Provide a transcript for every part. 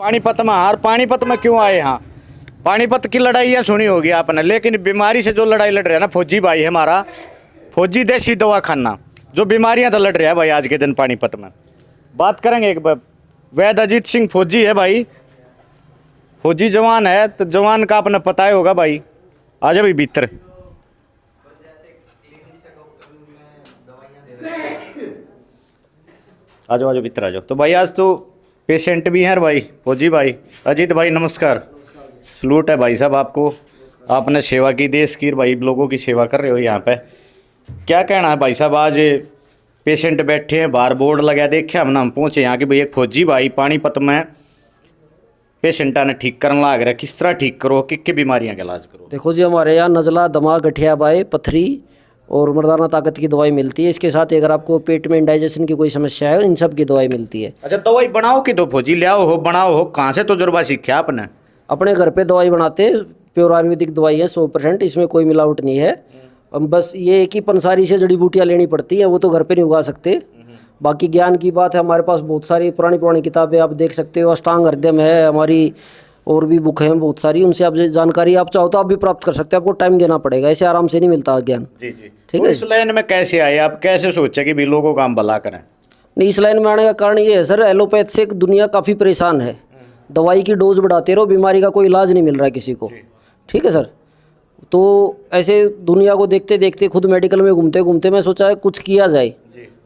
पानीपत में हार, पानीपत में क्यों आए यहाँ? पानीपत की लड़ाई सुनी होगी आपने, लेकिन बीमारी से जो लड़ाई लड़ रहा है ना फौजी भाई है हमारा, फौजी देसी दवा खाना, जो बीमारियां तो लड़ रहा है भाई आज के दिन पानीपत में। बात करेंगे एक बार, वैद अजीत सिंह फौजी है भाई, फौजी जवान है, तो जवान का आपने पता ही होगा भाई। आज भाई भीतर आ जाओ, भीतर आ जाओ। तो भाई आज तो पेशेंट भी हैं भाई, फौजी भाई अजीत भाई नमस्कार, सलूट है भाई साहब आपको, आपने सेवा की, देश की भाई, लोगों की सेवा कर रहे हो यहाँ पे। क्या कहना है भाई साहब, आज पेशेंट बैठे हैं बाहर, बोर्ड लगा, देखा हमने, हम पहुँचे यहाँ कि भाई एक फौजी भाई पानीपत में पेशेंटा ने ठीक करने लग रहा है, किस तरह ठीक करो, कि बीमारियाँ का इलाज करो। देखो जी, हमारे यहाँ नज़ला, दमा, गठिया बाई, पथरी और मर्दाना ताकत की दवाई मिलती है। इसके साथ अगर आपको पेट में इंडाइजेशन की कोई समस्या है, इन सब की दवाई मिलती है। अच्छा, दवाई बनाओ कि तो फौजी ले आओ हो, बनाओ हो, कहाँ से तजुर्बा सीखा आपने? अपने घर पे दवाई बनाते, प्योर आयुर्वेदिक दवाई है 100%, इसमें कोई मिलावट नहीं है। बस ये एक ही पंसारी से जड़ी बूटियाँ लेनी पड़ती हैं, वो तो घर पे नहीं उगा सकते। बाकी ज्ञान की बात है, हमारे पास बहुत सारी पुरानी किताबें आप देख सकते हो, अष्टांग हृदय है हमारी, और भी बुक हैं बहुत सारी, उनसे आप जानकारी आप चाहो तो आप भी प्राप्त कर सकते हैं। आपको टाइम देना पड़ेगा, ऐसे आराम से नहीं मिलता ज्ञान। जी जी, ठीक तो है। इस लाइन में कैसे आए आप, कैसे सोचे कि भी लोगों का हम भला करें? नहीं, इस लाइन में आने का कारण ये है सर, एलोपैथ से दुनिया काफ़ी परेशान है, दवाई की डोज बढ़ाते रहो, बीमारी का कोई इलाज नहीं मिल रहा है किसी को। ठीक है सर, तो ऐसे दुनिया को देखते देखते खुद मेडिकल में घूमते घूमते मैं सोचा है कुछ किया जाए।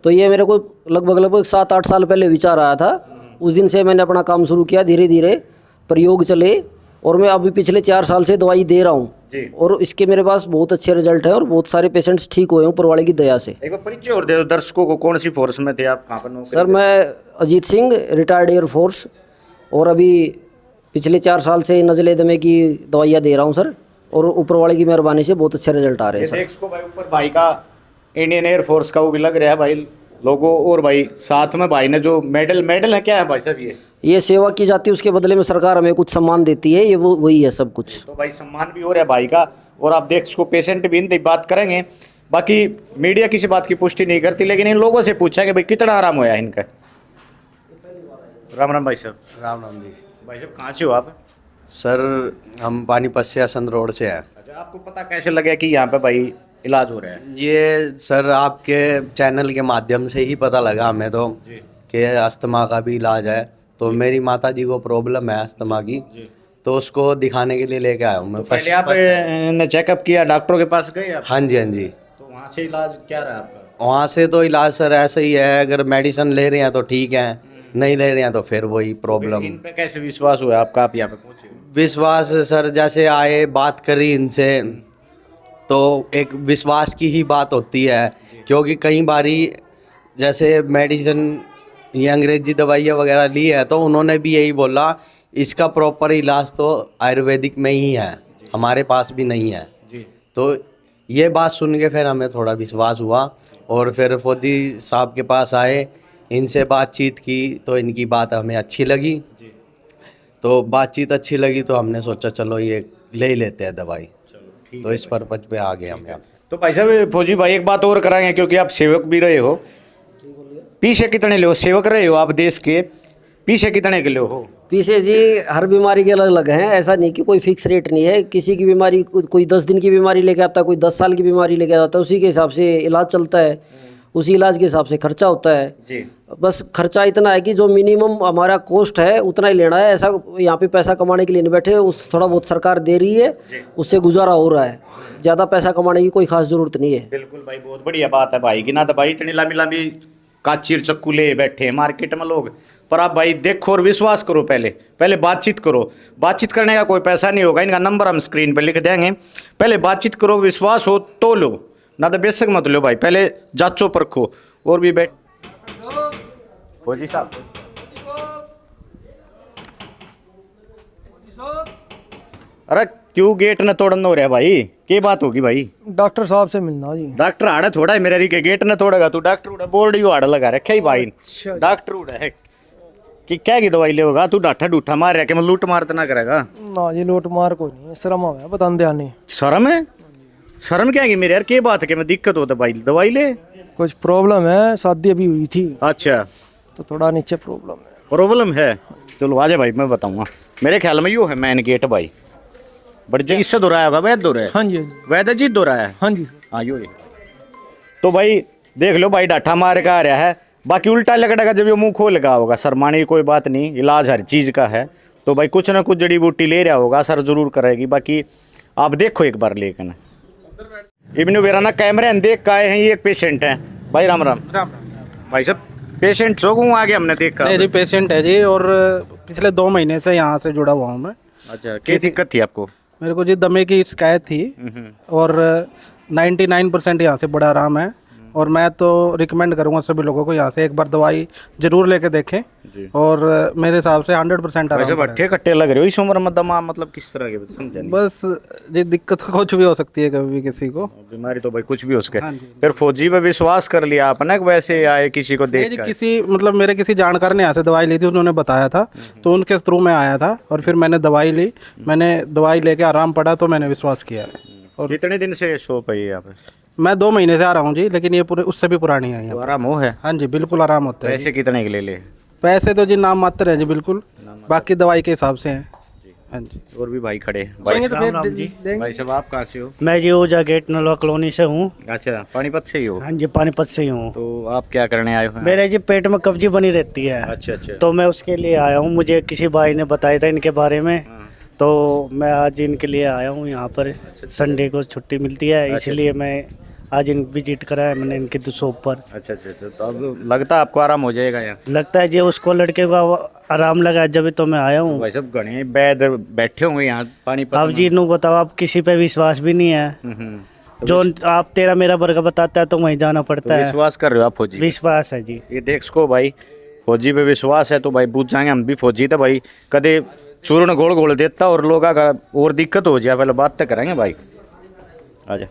तो ये मेरे को लगभग 7-8 साल पहले विचार आया था। उस दिन से मैंने अपना काम शुरू किया, धीरे धीरे प्रयोग चले, और मैं अभी पिछले 4 साल से दवाई दे रहा हूँ, और इसके मेरे पास बहुत अच्छे रिजल्ट हैं और बहुत सारे पेशेंट्स ठीक हुए हैं ऊपर वाले की दया से। एक बार परिचय और दे दो दर्शकों को, कौन सी फोर्स में थे आप, कहाँ पर नौकरी? सर मैं अजीत सिंह, रिटायर्ड एयरफोर्स, और अभी पिछले 4 साल से नज़ले दमे की दवाइयाँ दे रहा हूँ सर, और ऊपर वाले की मेहरबानी से बहुत अच्छे रिजल्ट आ रहे हैं सर। इसको भाई ऊपर भाई का इंडियन एयरफोर्स का वो भी लग रहा है भाई लोगो, और भाई साथ में भाई ने जो मेडल है, क्या है भाई साहब ये सेवा की जाती है, उसके बदले में सरकार हमें कुछ सम्मान देती है, ये वही है सब कुछ। तो भाई सम्मान भी हो रहा है भाई का, और आप देख इसको पेशेंट भी इन बात करेंगे। बाकी मीडिया किसी बात की पुष्टि नहीं करती, लेकिन इन लोगों से पूछा कि भाई कितना आराम होया इनका। राम राम भाई साहब। राम राम जी। भाई साहब कहाँ से हो आप? सर हम पानीपत से असंध रोड से हैं। अच्छा, आपको पता कैसे लगा कि यहाँ पे भाई इलाज हो रहा है? ये सर आपके चैनल के माध्यम से ही पता लगा हमें तो कि अस्थमा का भी इलाज है। तो मेरी माता जी को प्रॉब्लम है अस्थमा की, तो उसको दिखाने के लिए लेके आया हूँ मैं। पहले आप ने चेकअप किया, डॉक्टरों के पास गए आप? हाँ जी, हाँ जी। तो वहाँ से इलाज क्या रहा आपका? वहाँ से तो इलाज सर ऐसा ही है, अगर मेडिसिन ले रहे हैं तो ठीक है, नहीं ले रहे हैं तो फिर वही प्रॉब्लम। इन पे कैसे विश्वास हुआ आपका, आप यहाँ पे पहुँचे? विश्वास सर, जैसे आए, बात करी इनसे, तो एक विश्वास की ही बात होती है, क्योंकि कई बारी जैसे मेडिसिन ये अंग्रेजी दवाइयाँ वगैरह ली है, तो उन्होंने भी यही बोला इसका प्रॉपर इलाज तो आयुर्वेदिक में ही है, हमारे पास भी नहीं है। तो ये बात सुन के फिर हमें थोड़ा विश्वास हुआ, और फिर फौजी साहब के पास आए, इनसे बातचीत की, तो इनकी बात हमें अच्छी लगी। तो बातचीत अच्छी लगी तो हमने सोचा चलो ये ले ही लेते हैं दवाई, तो इस पर्पज पे आ गए हम यहाँ। तो भाई साहब, फौजी भाई एक बात और कराएंगे, क्योंकि आप सेवक भी रहे हो, पीछे कितने ले हो, सेवक रहे हो आप देश के, पीछे कितने के ले हो? पीछे जी हर बीमारी के अलग अलग हैं, ऐसा नहीं कि कोई फिक्स रेट नहीं है। किसी की बीमारी, कोई 10 दिन की बीमारी लेके आता है, कोई 10 साल की बीमारी लेके आता है, उसी के हिसाब से इलाज चलता है, उसी इलाज के हिसाब से खर्चा होता है जी। बस खर्चा इतना है कि जो मिनिमम हमारा कॉस्ट है उतना ही लेना है। ऐसा यहाँ पे पैसा कमाने के लिए नहीं बैठे, उस थोड़ा बहुत सरकार दे रही है, उससे गुजारा हो रहा है, ज़्यादा पैसा कमाने की कोई खास जरूरत नहीं है। बिल्कुल भाई, बहुत बढ़िया बात है भाई की ना, तो भाई इतनी लंबी लंबी काचीर चक्कू ले बैठे हैं मार्केट में लोग, पर आप भाई देखो और विश्वास करो, पहले बातचीत करो। बातचीत करने का कोई पैसा नहीं होगा, इनका नंबर हम स्क्रीन पर लिख देंगे, पहले बातचीत करो, विश्वास हो तो लो, ना तो बेशक मत लो भाई, पहले जांचो परखो। और भी बैठ फौजी साहब, अरे क्यों गेट न तोड़न हो रहा भाई, क्या बात होगी भाई? डॉक्टर साहब से मिलना जी। डॉक्टर आड़ा थोड़ा है मेरे के गेट न तोड़ेगा तू, डॉक्टर उड़ा बोर्ड ही आड़ा लगा रखे ही भाई, डॉक्टर उड़ा है कि क्या की दवाई लेगा तू, डाठा डूठा मार रहा, कि मैं लूट मार तो ना करेगा ना जी, लूट मार कोई नहीं, शर्म आ गया बता दे नहीं। शर्म है? शर्म क्या है मेरे यार, क्या बात है कि मैं दिक्कत हो तो भाई दवाई ले। कुछ प्रॉब्लम है, शादी अभी हुई थी। अच्छा, तो थोड़ा नीचे प्रॉब्लम है। प्रॉब्लम है। चलो आ जाए भाई, मैं बताऊंगा। मेरे ख्याल में यो है मेन गेट भाई, बट जी इससे दो रहा होगा, वैद दो रहा है, हाँ जी, हाँ जी, वैद जी दो रहा है। हाँ जी सर। हाँ यो है। तो भाई देख लो भाई, डाठा मार का आ रहा है। बाकी उल्टा लगड़ेगा जब ये मुंह खोल लगा होगा, शर्माने की कोई बात नहीं, इलाज हर चीज का है। तो भाई कुछ ना कुछ जड़ी बूटी ले रहा होगा, असर जरूर करेगी। बाकी आप देखो एक बार, लेकिन इब्नु बेराना कैमरे देख का आए हैं, ये एक पेशेंट है भाई। राम राम भाई साहब, पेशेंट सो गूँ आगे हमने देखा। नहीं जी, पेशेंट है जी, और पिछले 2 महीने से यहाँ से जुड़ा हुआ हूँ मैं। अच्छा, क्या दिक्कत थी आपको? मेरे को जी दमे की शिकायत थी, और 99% यहाँ से बड़ा आराम है। और मैं तो रिकमेंड करूँगा सभी लोगों को यहाँ से एक बार दवाई जरूर लेके देखें, और मेरे हिसाब से 100% आराम वैसे अट्ठे कट्टे लग रहे हो इस उम्र में, दमा मतलब किस तरह के समझे नहीं। बस जी, दिक्कत कुछ भी हो सकती है कभी भी किसी को। बीमारी तो भाई कुछ भी हो सके। फिर फौजी पे विश्वास कर लिया आपने, वैसे आए किसी को नहीं देख जी, कर? किसी मतलब मेरे किसी जानकार ने यहाँ से दवाई ली थी, उन्होंने बताया था, तो उनके थ्रू में आया था, और फिर मैंने दवाई ली। मैंने दवाई लेके आराम पड़ा, तो मैंने विश्वास किया। और कितने दिन से शॉप है ये यहाँ पे? मैं 2 महीने से आ रहा हूँ जी, लेकिन ये पूरे उससे भी पुरानी है तो यहाँ। आराम हो है? हाँ जी, बिल्कुल आराम होता है। पैसे कितने के ले ले? पैसे तो जी नाम मात्र हैं जी, बिल्कुल, बाकी दवाई के हिसाब से हैं। हाँ जी। और भी भाई खड़े। भाई भाई साहब आप कहाँ से हो? मैं जी ऊर्जा गेट नलवा कॉलोनी से हूँ। अच्छा, पानीपत से ही हो? हाँ जी, पानीपत से ही हूँ। तो आप क्या करने आए हो? मेरे जी पेट में कब्जी बनी रहती है। अच्छा अच्छा। तो मैं उसके लिए आया हूँ, मुझे किसी भाई ने बताया था इनके बारे में, तो मैं आज इनके लिए आया हूँ यहाँ पर। संडे को छुट्टी मिलती है, इसलिए मैं आज इन विजिट कराया मैंने इनके शॉप पर। अच्छा अच्छा अच्छा। तो अब लगता है आपको आराम हो जाएगा यहाँ? लगता है जी उसको लड़के को आराम लगा, जब तो मैं आया हूँ। भाई साहब घने वैद बैठे होंगे यहाँ पानीपत अब में। जी इन्हों बताओ, आप किसी पे विश्वास भी नहीं है। जो आप तेरा मेरा वर्ग बताता है तो वहीं जाना पड़ता तो है। विश्वास कर रहे हो आप फौजी? विश्वास है जी। ये देख सको भाई, फौजी पे विश्वास है तो भाई पूछ जाएंगे हम भी फौजी थे भाई, कदे चूर्ण घोल घोल देता और लोगों का और दिक्कत हो जाए, पहले बात तो करेंगे भाई। आजा